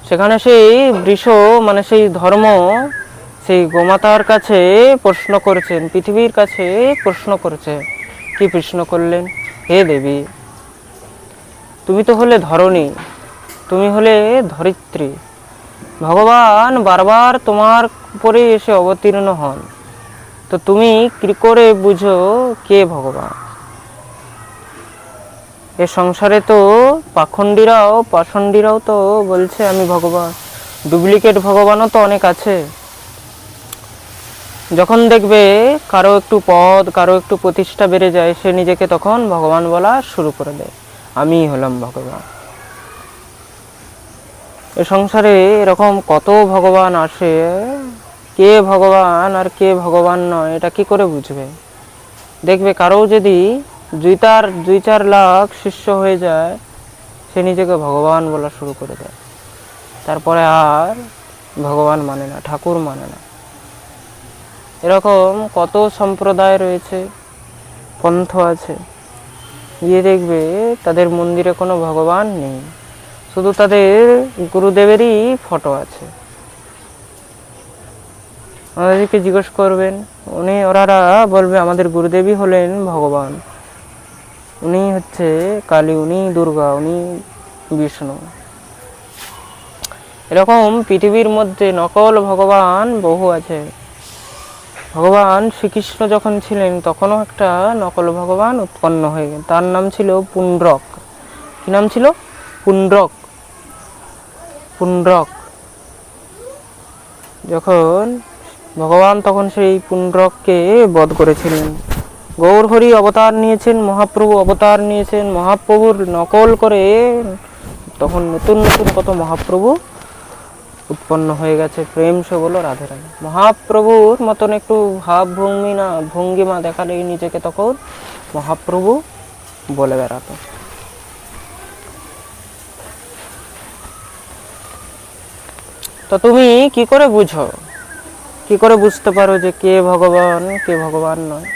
সেখানে সেই বৃষ মানে সেই ধর্ম সেই গোমাতার কাছে প্রশ্ন করেছেন, পৃথিবীর কাছে প্রশ্ন করেছে। কি প্রশ্ন করলেন? হে দেবী, তুমি তো হলে ধরণী, তুমি হলে ধরিত্রী, ভগবান বারবার তোমার উপরে এসে অবতীর্ণ হন, তো তুমি কি করে বুঝো কে ভগবান? এ সংসারে তো পাষণ্ডীরাও তো বলছে আমি ভগবান, ডুপ্লিকেট ভগবানও তো অনেক আছে। যখন দেখবে কারো একটু পদ, কারো একটু প্রতিষ্ঠা বেড়ে যায়, সে নিজেকে তখন ভগবান বলা শুরু করে দেয়, আমি হলাম ভগবান। এ সংসারে এরকম কত ভগবান আসে, কে ভগবান আর কে ভগবান নয় এটা কি করে বুঝবে? দেখবে কারো যদি দুই চার লাখ শিষ্য হয়ে যায়, সে নিজেকে ভগবান বলা শুরু করে দেয়, তারপরে আর ভগবান মানে না, ঠাকুর মানে না। এরকম কত সম্প্রদায় রয়েছে, পন্থ আছে, গিয়ে দেখবে তাদের মন্দিরে কোনো ভগবান নেই, শুধু তাদের গুরুদেবেরই ফটো আছে। আমাদেরকে জিজ্ঞেস করবেন, ওনারা বলবে আমাদের গুরুদেবই হলেন ভগবান, উনি হচ্ছে কালী, উনি দুর্গা, উনি বিষ্ণু। এরকম পৃথিবীর মধ্যে নকল ভগবান বহু আছে। ভগবান শ্রীকৃষ্ণ যখন ছিলেন তখনও একটা নকল ভগবান উৎপন্ন হয়ে গেল, তার নাম ছিল পুণ্ড্রক। কি নাম ছিল? পুণ্ড্রক। পুণ্ড্রক যখন ভগবান তখন সেই পুণ্ড্রককে বধ করেছিলেন। গৌর হরি অবতার নিয়েছেন, মহাপ্রভু অবতার নিয়েছেন, মহাপ্রভুর নকল করে তখন নতুন নতুন কত মহাপ্রভু উৎপন্ন হয়ে গেছে। প্রেম সে বলো রাধে রাধে। মহাপ্রভুর মতন একটু ভঙ্গিমা দেখালেই নিজেকে তখন মহাপ্রভু বলে বেড়াতো। তো তুমি কি করে বুঝো, কি করে বুঝতে পারো যে কে ভগবান কে ভগবান নয়?